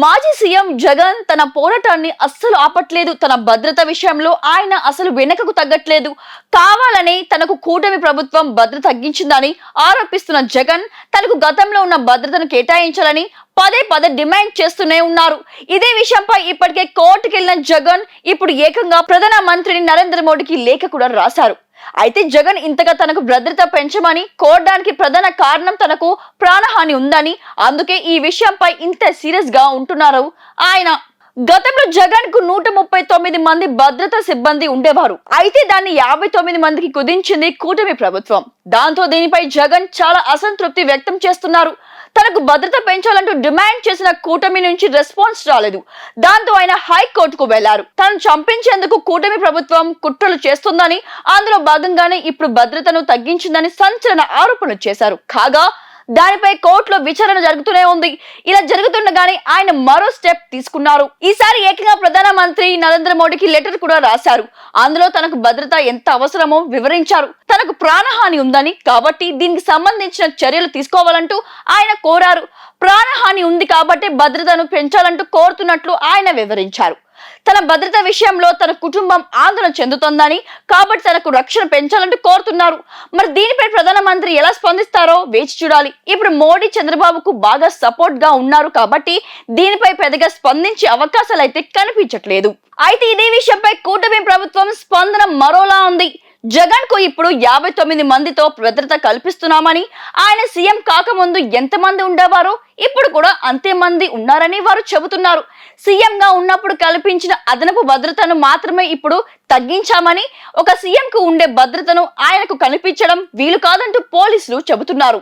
మాజీ సీఎం జగన్ తన పోరాటాన్ని అస్సలు ఆపట్లేదు. తన భద్రత విషయంలో ఆయన అసలు వెనకకు తగ్గట్లేదు. కావాలని తనకు కూటమి ప్రభుత్వం భద్రత తగ్గించిందని ఆరోపిస్తున్న జగన్ తనకు గతంలో ఉన్న భద్రతను కేటాయించాలని పదే పదే డిమాండ్ చేస్తూనే ఉన్నారు. ఇదే విషయంపై ఇప్పటికే కోర్టుకెళ్లిన జగన్ ఇప్పుడు ఏకంగా ప్రధాన మంత్రిని నరేంద్ర మోడీకి లేఖ కూడా రాశారు. అయితే జగన్ ఇంతగా తనకు భద్రత పెంచమని కోరడానికి ప్రధాన కారణం తనకు ప్రాణహాని ఉందని, అందుకే ఈ విషయంపై ఇంత సీరియస్ గా ఉంటున్నారు ఆయన. గతంలో జగన్ కు 139 మంది భద్రతా సిబ్బంది ఉండేవారు. అయితే దాన్ని 59 మందికి కుదించింది కూటమి ప్రభుత్వం. దాంతో దీనిపై జగన్ చాలా అసంతృప్తి వ్యక్తం చేస్తున్నారు. తనకు భద్రత పెంచాలంటూ డిమాండ్ చేసిన కూటమి నుంచి రెస్పాన్స్ రాలేదు. దాంతో ఆయన హైకోర్టుకు వెళ్లారు. తనను చంపించేందుకు కూటమి ప్రభుత్వం కుట్రలు చేస్తుందని, అందులో భాగంగానే ఇప్పుడు భద్రతను తగ్గించిందని సంచలన ఆరోపణలు చేశారు. కాగా దానిపై కోర్టులో విచారణ జరుగుతూనే ఉంది. ఇలా జరుగుతుండగానే ఆయన మరో స్టెప్ తీసుకున్నారు. ఈసారి ఏకంగా ప్రధాన మంత్రి నరేంద్ర మోడీకి లెటర్ కూడా రాశారు. అందులో తనకు భద్రత ఎంత అవసరమో వివరించారు. తనకు ప్రాణహాని ఉందని, కాబట్టి దీనికి సంబంధించిన చర్యలు తీసుకోవాలంటూ ఆయన కోరారు. ప్రాణహాని ఉంది కాబట్టి భద్రతను పెంచాలంటూ కోరుతున్నట్లు ఆయన వివరించారు. తన భద్రత విషయంలో తన కుటుంబం ఆందోళన చెందుతోందని, కాబట్టి తనకు రక్షణ పెంచాలంటూ కోరుతున్నారు. మరి దీనిపై ప్రధానమంత్రి ఎలా స్పందిస్తారో వేచి చూడాలి. ఇప్పుడు మోడీ చంద్రబాబుకు బాగా సపోర్ట్ గా ఉన్నారు కాబట్టి దీనిపై పెద్దగా స్పందించే అవకాశాలు అయితే కనిపించట్లేదు. అయితే ఇదే విషయంపై కూటమి ప్రభుత్వం స్పందన మరోలా ఉంది. జగన్ కు ఇప్పుడు 59 మందితో భద్రత కల్పిస్తున్నామని, ఆయన సీఎం కాకముందు ఎంతమంది ఉండేవారో ఇప్పుడు కూడా అంతే మంది ఉన్నారని వారు చెబుతున్నారు. సీఎం గా ఉన్నప్పుడు కల్పించిన అదనపు భద్రతను మాత్రమే ఇప్పుడు తగ్గించామని, ఒక సీఎం కు ఉండే భద్రతను ఆయనకు కల్పించడం వీలు కాదంటూ పోలీసులు చెబుతున్నారు.